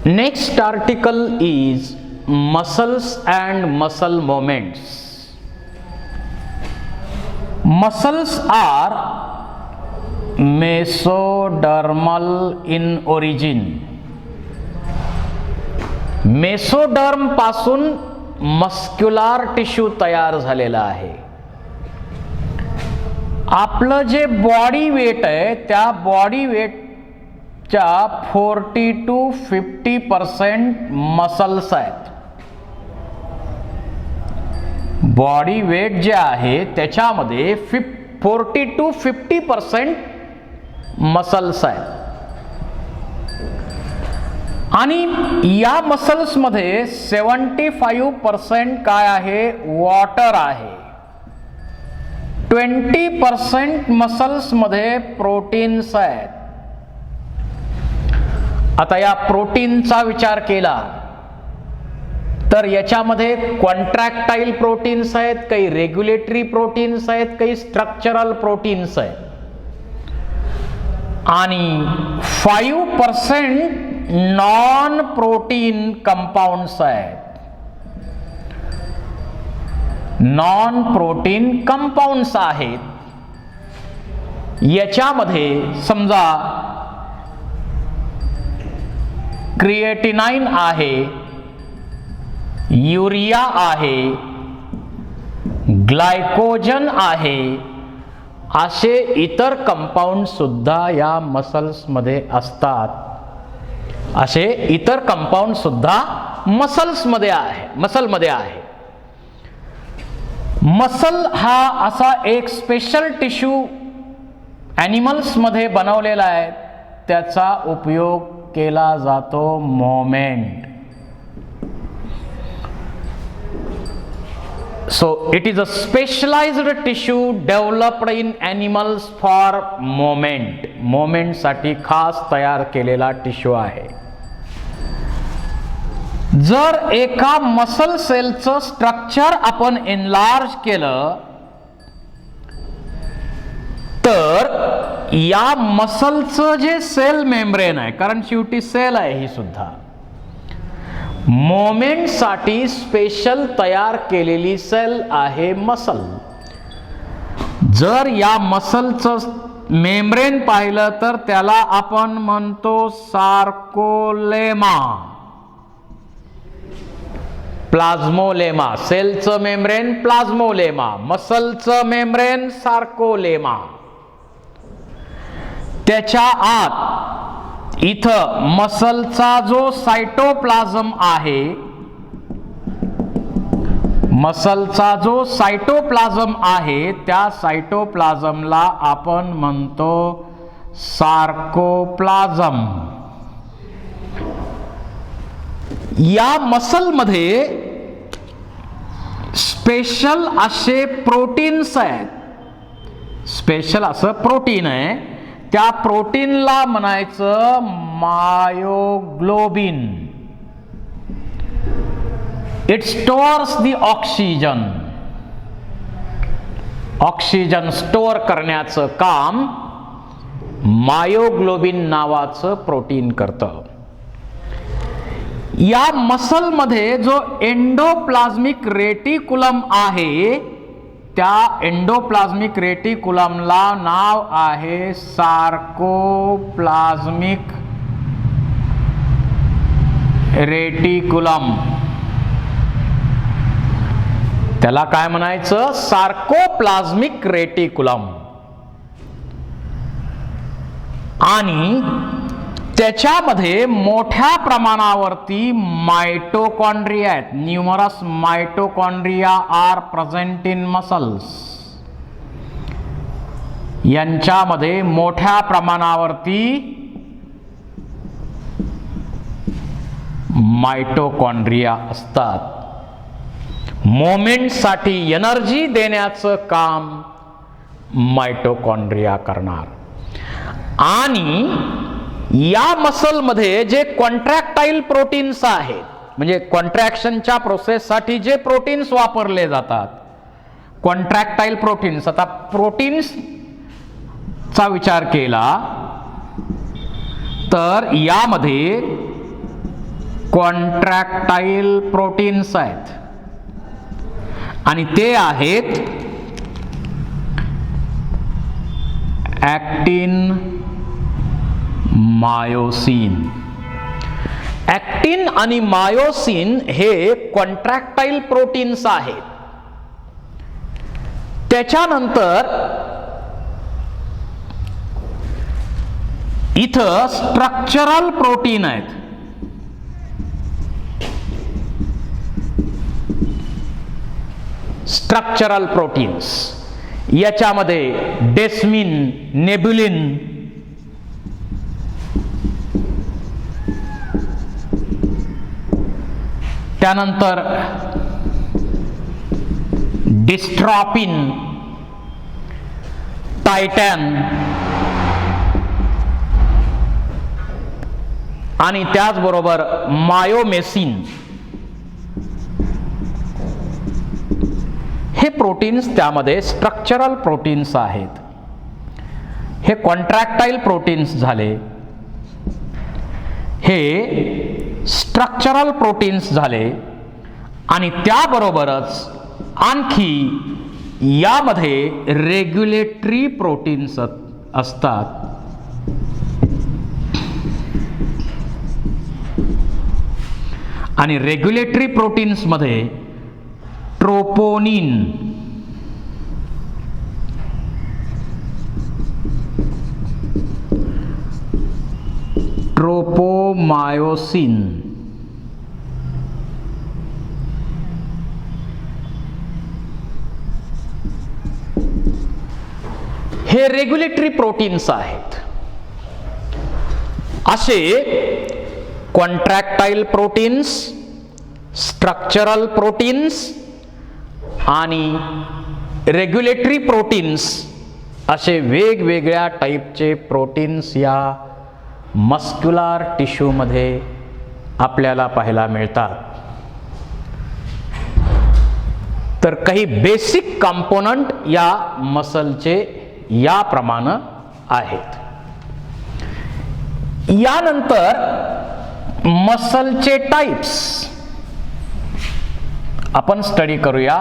Next article is muscles and muscle movements. Muscles are mesodermal in origin. Mesoderm पासून muscular tissue तयार झालेला आहे. आपलं जे बॉडी वेट आहे त्या बॉडी वेटच्या 40 to 50% मसल्स आहेत. बॉडी वेट जे आहे त्याच्यामध्ये 40 to 50% मसल्स आहेत आणि या मसल्स मध्ये 75% काय आहे, वॉटर आहे. 20% मसल्स मध्ये प्रोटीन्स आहेत. आता या प्रोटीनचा विचार केला तर याच्यामध्ये कॉन्ट्रॅक्टाईल प्रोटीन्स आहेत, काही रेग्युलेटरी प्रोटीन्स आहेत, काही स्ट्रक्चरल प्रोटीन्स आहेत आणि 5% नॉन प्रोटीन कंपाऊंड्स आहेत. नॉन प्रोटीन कंपाऊंड्स आहेत. याच्यामध्ये समजा क्रिएटिनाइन आहे, युरिया आहे, ग्लायकोजन आहे, असे इतर कंपाऊंड सुद्धा या मसल्स मध्ये असतात. असे इतर कंपाऊंड सुद्धा मसल्स मध्ये आहे, मसल मध्ये आहे. मसल हा असा एक स्पेशल टिश्यू ॲनिमल्स मध्ये बनवलेला आहे. त्याचा उपयोग केला जातो moment. So it is a specialized tissue developed in animals for movement. Movement साठी खास तयार केलेला टिश्यू आहे. जर एका मसल सेलचं स्ट्रक्चर आपण एनलार्ज केलं तर या मसलचं जे सेल मेम्ब्रेन आहे, कारण शेवटी सेल आहे ही सुद्धा, मोमेंट साठी स्पेशल तयार केलेली सेल आहे मसल. जर या मसलचं मेम्ब्रेन पाहिलं तर त्याला आपण म्हणतो सार्कोलेमा, प्लाझ्मोलेमा. सेलचं मेम्ब्रेन प्लाझ्मोलेमा, मसलचं मेम्ब्रेन सार्कोलेमा. त्याच्या आत इथं मसलचा जो सायटोप्लाझम आहे, मसलचा जो सायटोप्लाझम आहे त्या सायटोप्लाझमला आपण म्हणतो सार्कोप्लाझम. या मसलमध्ये स्पेशल असे प्रोटीन्स आहेत. स्पेशल असं प्रोटीन आहे, त्या प्रोटीनला म्हणायचं myoglobin. It stores the oxygen. Oxygen store करण्याचं काम मायोग्लोबिन नावाचं प्रोटीन करतं. या मसलमध्ये जो एंडोप्लाझ्मिक रेटिकुलम आहे त्या एंडोप्लाझ्मिक रेटिकुलमला नाव आहे सार्कोप्लाझ्मिक रेटिकुलम. त्याला काय म्हणायचं, सार्कोप्लाझ्मिक रेटिकुलम. आणि त्याच्यामध्ये मोठ्या प्रमाणावरती मायटोकॉन्ड्रिया आहेत. Numerous mitochondria are present in muscles. यांच्यामध्ये मोठ्या प्रमाणावरती मायटोकॉन्ड्रिया असतात. मोमेंट साठी एनर्जी देण्याचं काम मायटोकॉन्ड्रिया करणार. आणि या मसल मध्ये जे कॉन्ट्रॅक्टाईल प्रोटीन्स आहेत, म्हणजे कॉन्ट्रॅक्शनच्या प्रोसेस साठी जे प्रोटीन्स वापरले जातात, कॉन्ट्रॅक्टाईल प्रोटीन्स. आता प्रोटीन्स चा विचार केला तर यामध्ये कॉन्ट्रॅक्टाईल प्रोटीन्स आहेत आणि ते आहेत ॲक्टिन, मायोसिन. ॲक्टिन आणि मायोसिन हे कॉन्ट्रॅक्टाईल प्रोटीन्स आहेत. त्याच्यानंतर इथं स्ट्रक्चरल प्रोटीन आहेत. स्ट्रक्चरल प्रोटीन्स याच्यामध्ये डेस्मिन, नेब्युलिन, त्यानंतर डिस्ट्रॉपिन, टायटॅन आणि त्याचबरोबर मायोमेसिन हे प्रोटीन्स त्यामध्ये स्ट्रक्चरल प्रोटीन्स आहेत. हे कॉन्ट्रॅक्टाईल प्रोटीन्स झाले, हे स्ट्रक्चरल प्रोटीन्स झाले आणि त्याबरोबरच आणखी यामध्ये रेग्युलेटरी प्रोटीन्स असतात. आणि रेग्युलेटरी प्रोटीन्स मध्ये ट्रोपोनिन, ट्रोपोमायोसिन, हे रेग्युलेटरी प्रोटीन्स आहेत. असे कॉन्ट्रॅक्टाईल प्रोटीन्स, स्ट्रक्चरल प्रोटीन्स आणि रेग्युलेटरी प्रोटीन्स असे वेगवेगळ्या टाईपचे प्रोटीन्स या मस्क्युलर टिश्यूमध्ये आपल्याला पाहायला मिळतात. तर काही बेसिक कंपोनंट या मसलचे याप्रमाणे आहेत. यानंतर मसलचे टाइप्स आपण स्टडी करूया.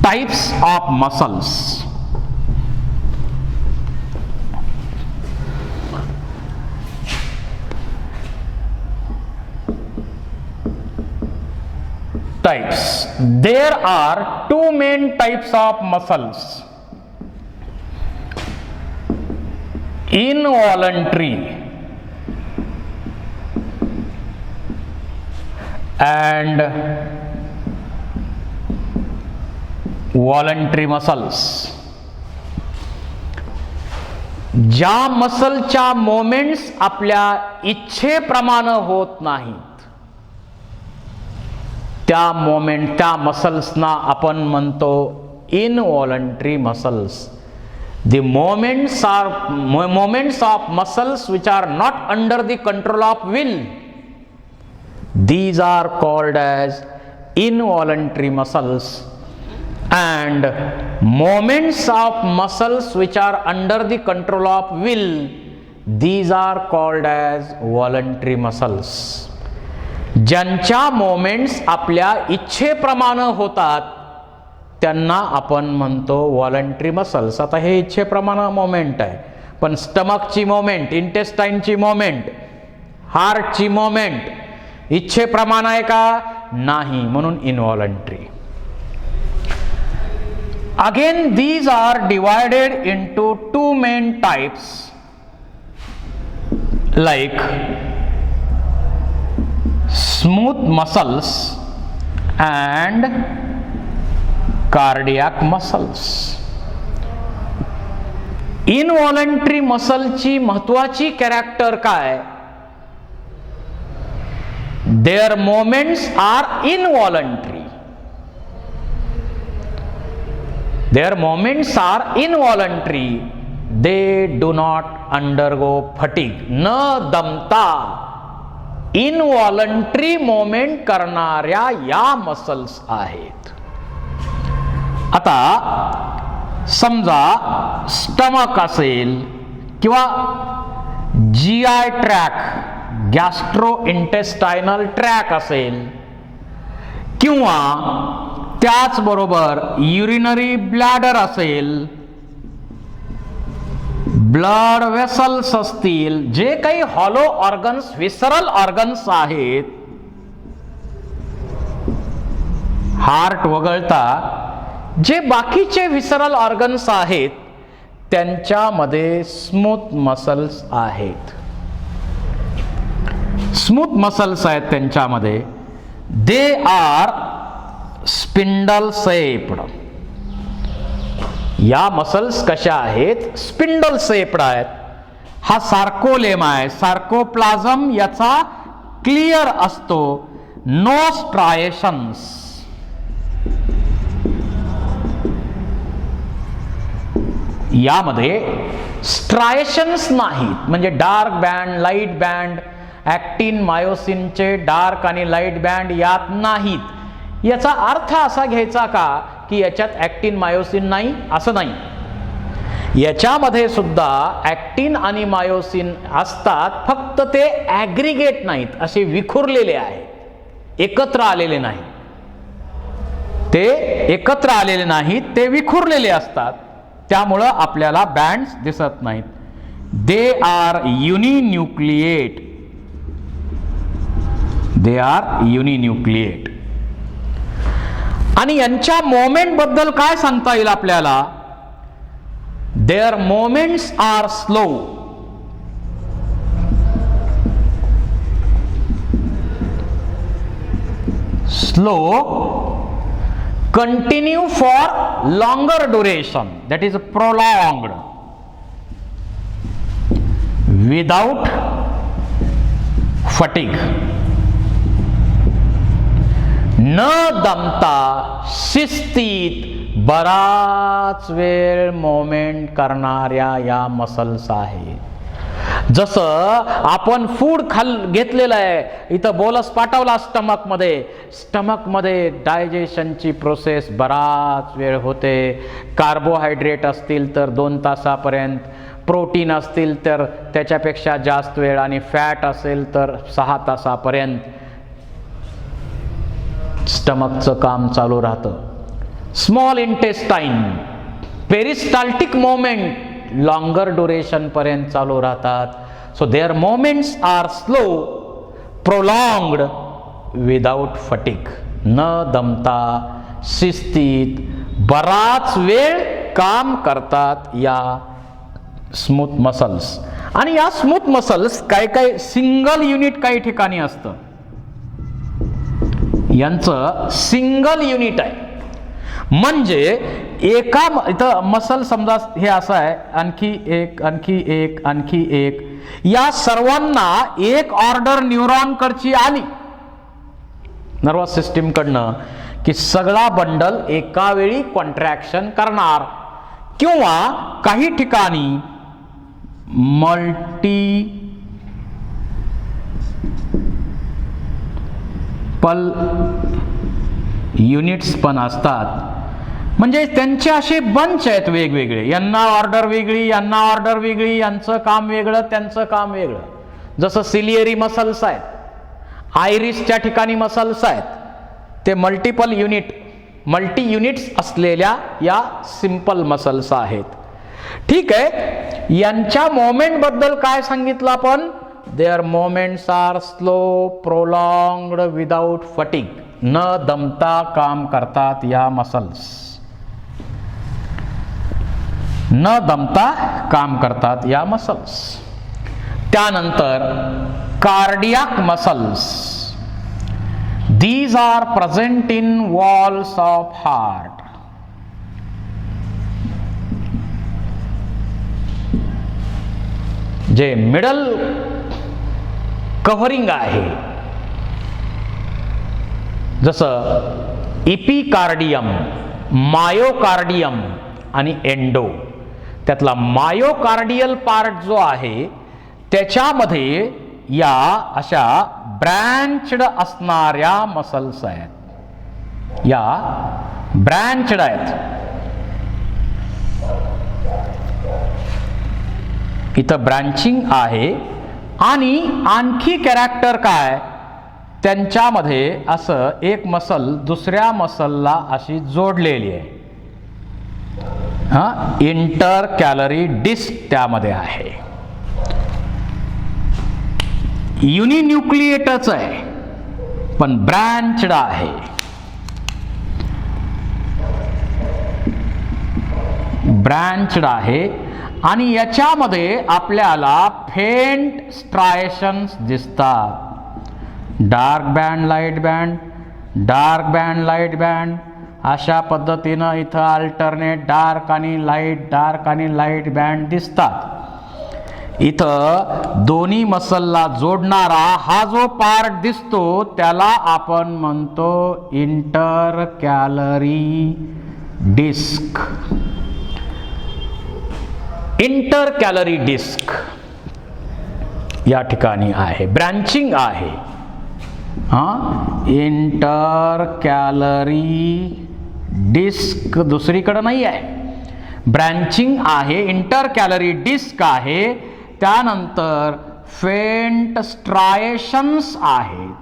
Types of muscles. Types. There are two main types of muscles. Involuntary and voluntary muscles. ज्या मसलच्या मोमेंट्स आपल्या इच्छेप्रमाणे होत नाहीत त्या मसल्सना आपण म्हणतो इनव्हॉलंटरी muscles. The moments of muscles which are not under the control of will, these are called as involuntary muscles, and moments of muscles which are under the control of will, these are called as voluntary muscles. ज्यांच्या moments आपल्या इच्छेप्रमाणे होतात त्यांना आपण म्हणतो voluntary muscles. आता हे इच्छेप्रमाणे मोमेंट आहे, पण स्टमकची मोमेंट, इंटेस्टाईनची मोमेंट, हार्टची मोमेंट इच्छेप्रमाणे आहे का? नाही, म्हणून involuntary. Again these are divided into two main types like smooth muscles and cardiac muscles. Involuntary मसलची महत्वाची कॅरेक्टर काय? Their moments are involuntary. Their moments are involuntary. They do not undergo fatigue. न दमता इनव्हॉलंटरी मोमेंट करणाऱ्या या muscles आहेत. आता समजा स्टमक असेल किंवा GI ट्रॅक, गॅस्ट्रो इंटेस्टायनल ट्रॅक असेल, किंवा त्याचबरोबर युरिनरी ब्लॅडर असेल, ब्लड वेसल्स असतील, जे काही हॉलो ऑर्गन्स, विसरल ऑर्गन्स आहेत, हार्ट वगळता जे बाकीचे विसरल ऑर्गन्स आहेत, त्यांच्यामध्ये स्मूथ मसल्स आहेत. स्मूथ मसल्स आहेत त्यांच्यामध्ये. They are spindle shaped. या मसल्स कशा आहेत? स्पिंडल शेप्ड आहेत. हा सार्कोलेमा आहे. सार्कोप्लाझम याचा क्लिअर असतो. No striations. यामध्ये स्ट्रायशन्स नाहीत, म्हणजे dark band, light band, actin मायोसिनचे डार्क आणि लाईट बँड यात नाहीत. याचा अर्थ असा घ्यायचा का की याच्यात ॲक्टिन मायोसिन नाही? असं नाही. याच्यामध्ये सुद्धा ॲक्टिन आणि मायोसिन असतात, फक्त ते ॲग्रिगेट नाहीत, असे विखुरलेले आहेत, एकत्र आलेले नाहीत. ते एकत्र आलेले नाहीत, ते विखुरलेले असतात. त्यामुळं आपल्याला बँड्स दिसत नाहीत. They are uninucleate. They are uninucleate. आणि यांच्या मोमेंट बद्दल काय सांगता येईल आपल्याला? Their moments are slow. Slow, continue for longer duration, that is prolonged, without fatigue. न दमता शिस्तीत बराच वेळ मोमेंट करणाऱ्या या मसल्स आहेत. जसं आपण फूड घेतलेलं आहे, इथं बोलस पाठवला स्टमक मध्ये डायजेशनची प्रोसेस बराच वेळ होते. कार्बोहायड्रेट असतील तर 2 तासापर्यंत, प्रोटीन असतील तर त्याच्यापेक्षा जास्त वेळ, आणि फॅट असेल तर 6 तासापर्यंत स्टमकचं काम चालू राहतं. Small intestine, peristaltic moment longer duration पर्यंत चालू राहतात. So their moments are slow, prolonged, without fatigue. न दमता शिस्तीत बराच वेळ काम करतात या स्मूथ मसल्स. आणि या स्मूथ मसल्स काही सिंगल युनिट काही ठिकाणी असतं. यांचं सिंगल युनिट आहे, म्हणजे एका इथं मसल समजा हे असं आहे, आणखी एक, आणखी एक, आणखी एक, या सर्वांना एक ऑर्डर न्यूरॉन कडची आली नर्वस सिस्टीम कडनं की सगळा बंडल एका वेळी कॉन्ट्रॅक्शन करणार, किंवा काही ठिकाणी मल्टी पल युनिट्स पण असतात. म्हणजे त्यांचे असे बंच आहेत वेगवेगळे. यांना ऑर्डर वेगळी, यांना ऑर्डर वेगळी, यांचं काम वेगळं, त्यांचं काम वेगळं. जसं सिलियरी मसल्स आहेत, आयरिसच्या ठिकाणी मसल्स आहेत, ते मल्टी युनिट्स असलेल्या या सिंपल मसल्स आहेत. ठीक आहे. यांच्या मोमेंट बद्दल काय सांगितलं आपण? Their moments are slow, prolonged, without fatigue. न दमता काम करतात या मसल्स. न दमता काम करतात या मसल्स. त्यानंतर cardiac muscles. These are present in walls of heart. जे मिडल कव्हरिंग आहे, जसं इपिकार्डियम, मायोकार्डियम आणि एंडो. त्यातला मायोकार्डियल पार्ट जो आहे त्याच्यामध्ये या अशा ब्रँचड असणाऱ्या मसल्स आहेत. या ब्रँचड आहेत. इथं ब्रांचिंग आहे आणि आणखी कॅरेक्टर काय, त्यांच्यामध्ये असं एक मसल दुसऱ्या मसलला अशी जोडलेली आहे, इंटर कॅलरी डिस्क त्यामध्ये आहे. युनिन्यूक्लिएटच आहे पण ब्रँचड आहे. ब्रँचड आहे आणि याच्यामध्ये आपल्याला फेंट स्ट्रायशन्स दिसतात. Dark band, light band, dark band, light band, अशा पद्धतीनं इथं अल्टरनेट डार्क आणि लाईट बँड दिसतात. इथं दोन्ही मसलला जोडणारा हा जो पार्ट दिसतो त्याला आपण म्हणतो intercalary disc. Intercalary disc या ठिकाणी आहे, ब्रँचिंग आहे. इंटर कॅलरी डिस्क दुसरीकडे नाही आहे, ब्रँचिंग आहे, इंटर कॅलरी डिस्क आहे. त्यानंतर फेंट स्ट्रायशन्स आहेत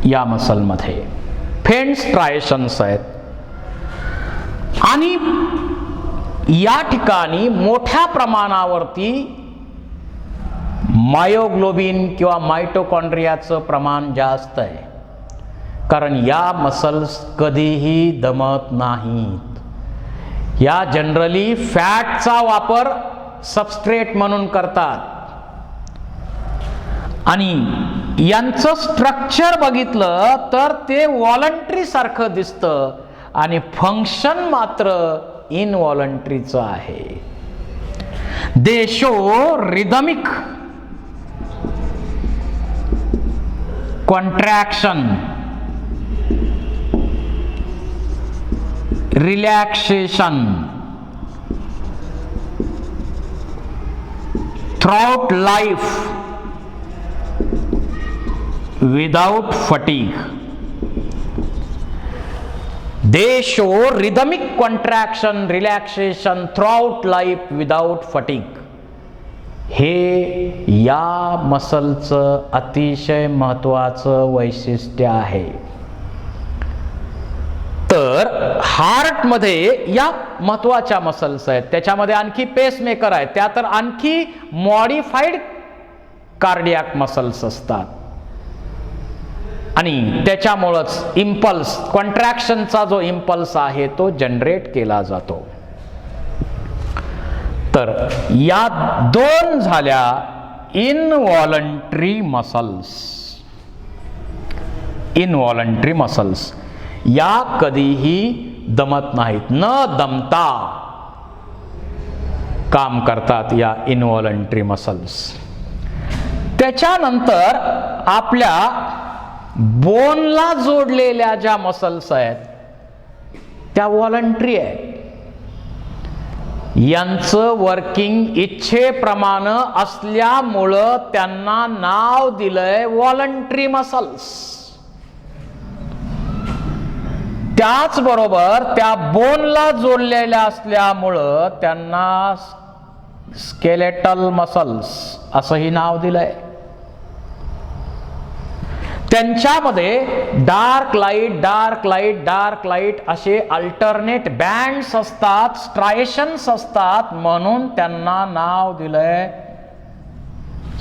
या मसलमध्ये, फेंट स्ट्रायशन्स आहेत. आणि या ठिकाणी मोठ्या प्रमाणावरती मायोग्लोबिन किंवा मायटोकॉन्ड्रियाचं प्रमाण जास्त आहे, कारण या मसल्स कधीही दमत नाहीत. या जनरली फॅटचा वापर सबस्ट्रेट म्हणून करतात आणि यांचं स्ट्रक्चर बघितलं तर ते व्हॉलंटरी सारखं दिसतं आणि फंक्शन मात्र इनव्हॉलंटरीचं आहे. दे show rhythmic contraction, relaxation throughout life without fatigue. They show rhythmic contraction, relaxation throughout life without fatigue. हे या मसलचं अतिशय महत्त्वाचं वैशिष्ट्य आहे. तर हार्टमध्ये या महत्त्वाच्या मसल्स आहेत, त्याच्यामध्ये आणखी पेसमेकर आहेत, त्या तर आणखी मॉडिफाईड कार्डियाक मसल्स असतात आणि त्याच्यामुळंच इम्पल्स, कॉन्ट्रॅक्शनचा जो इम्पल्स आहे तो जनरेट केला जातो. तर या दोन झाल्या इनव्हॉलंटरी मसल्स. इनव्हॉलंटरी मसल्स या कधीही दमत नाहीत, न दमता काम करतात या इनव्हॉलंटरी मसल्स. त्याच्यानंतर आपल्या बोनला जोडलेल्या ज्या मसल्स आहेत त्या व्हॉलंटरी आहेत. यांचं वर्किंग इच्छेप्रमाणे असल्यामुळं त्यांना नाव दिलंय व्हॉलंटरी मसल्स. त्याचबरोबर त्या बोनला जोडलेल्या असल्यामुळं त्यांना स्केलेटल मसल्स असंही नाव दिलंय. त्यांच्यामध्ये डार्क लाईट असे अल्टरनेट बँड्स असतात, स्ट्रायशन्स असतात, म्हणून त्यांना नाव दिलंय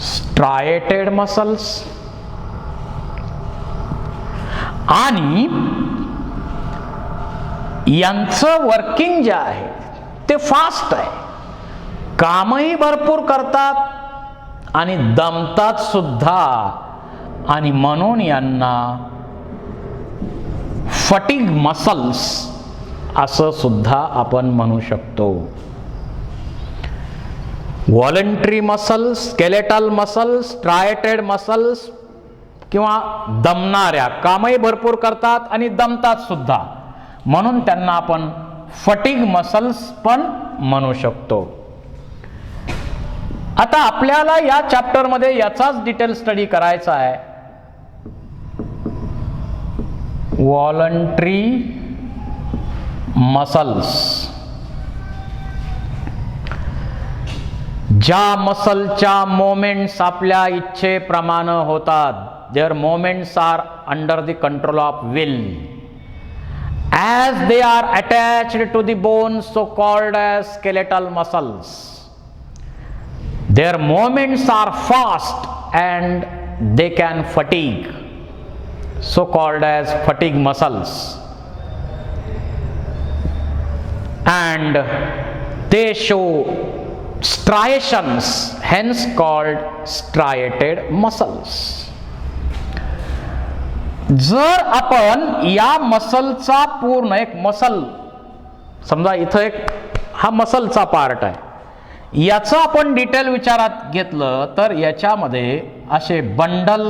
स्ट्रायटेड मसल्स. आणि यांचं वर्किंग जे आहे ते फास्ट आहे, कामही भरपूर करतात आणि दमतात सुद्धा, आणि म्हणून यांना फटीग मसल्स असं सुद्धा आपण म्हणू शकतो. Voluntary muscles, skeletal muscles, striated muscles किंवा दमणाऱ्या, कामही भरपूर करतात आणि दमतात सुद्धा, म्हणून त्यांना आपण फटीग मसल्स पण म्हणू शकतो. आता आपल्याला या चॅप्टर मध्ये याचाच डिटेल स्टडी करायचा आहे. Voluntary muscles. ज्या मसलच्या मोमेंट्स आपल्या इच्छेप्रमाणे होतात, their moments are under the control of will, as they are attached to the bones so called as skeletal muscles. Their movements are fast and they can fatigue, so called as fatigue muscles, and they show striations, hence called striated muscles. जर आपण या मसलचा पूर्ण एक muscle, समजा इथं एक हा मसलचा part आहे, याचं आपण डिटेल विचारात घेतलं तर याच्यामध्ये असे बंडल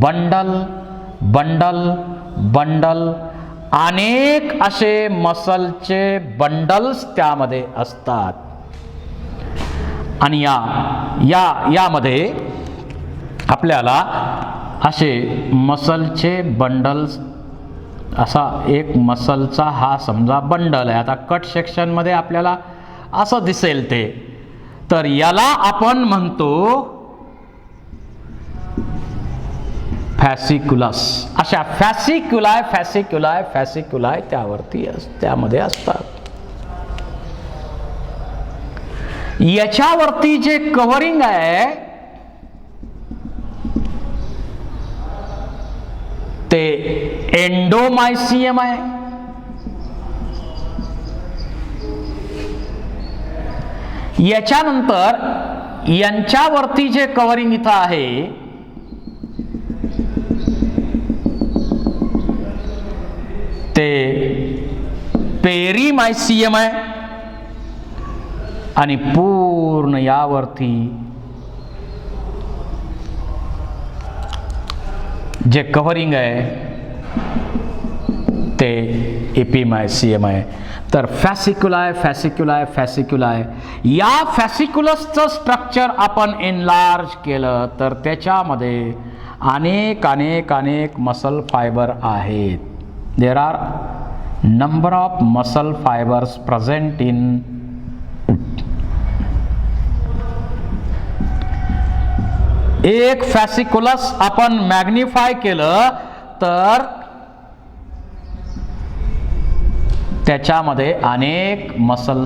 बंडल बंडल बंडल अनेक असे मसलचे बंडल्स त्यामध्ये असतात. आणि यामध्ये आपल्याला असे मसलचे बंडल्स, असा एक मसलचा हा समजा बंडल आहे. आता कट सेक्शन मध्ये आपल्याला असं दिसेल ते, तर याला आपण म्हणतो फॅसिक्युलस. अशा फॅसिक्युलाय फॅसिक्युलाय फॅसिक्युलाय त्यामध्ये असतात. याच्यावरती जे कव्हरिंग आहे ते एंडोमायसियम आहे. याच्यानंतर यांच्यावरती जे कव्हरिंग इथं आहे ते पेरीमायसियम आहे. आणि पूर्ण यावरती जे कव्हरिंग आहे ते एपिमायसियम आहे. तर फॅसिक्युलाय फॅसिक्युलाय फॅसिक्युलाय, या फॅसिक्युलसचं स्ट्रक्चर आपण एनलार्ज केलं तर त्याच्यामध्ये अनेक अनेक अनेक मसल फायबर आहेत. There are number of muscle fibres present in. एक फॅसिक्युलस आपण मॅग्निफाय केलं तर त्याच्यामध्ये अनेक मसल